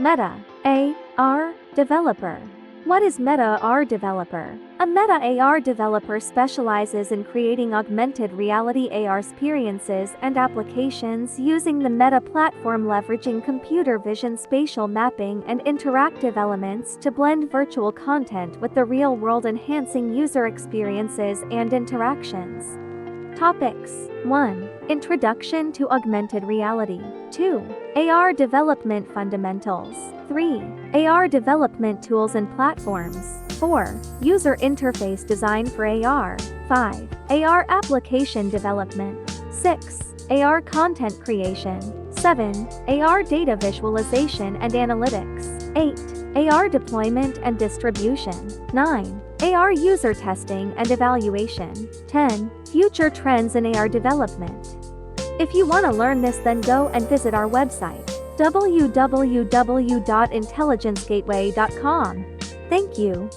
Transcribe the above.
Meta AR developer. What is Meta AR developer? A Meta AR developer specializes in creating augmented reality AR experiences and applications using the Meta platform, leveraging computer vision, spatial mapping, and interactive elements to blend virtual content with the real world, enhancing user experiences and interactions. Topics: 1. Introduction to augmented reality. 2. AR development fundamentals. 3. AR development tools and platforms. 4. User interface design for AR. 5. AR application development. 6. AR content creation. 7. AR data visualization and analytics. 8. AR deployment and distribution. 9. AR user testing and evaluation. 10. Future trends in AR development. If you want to learn this, then go and visit our website, www.intelligencegateway.com. Thank you.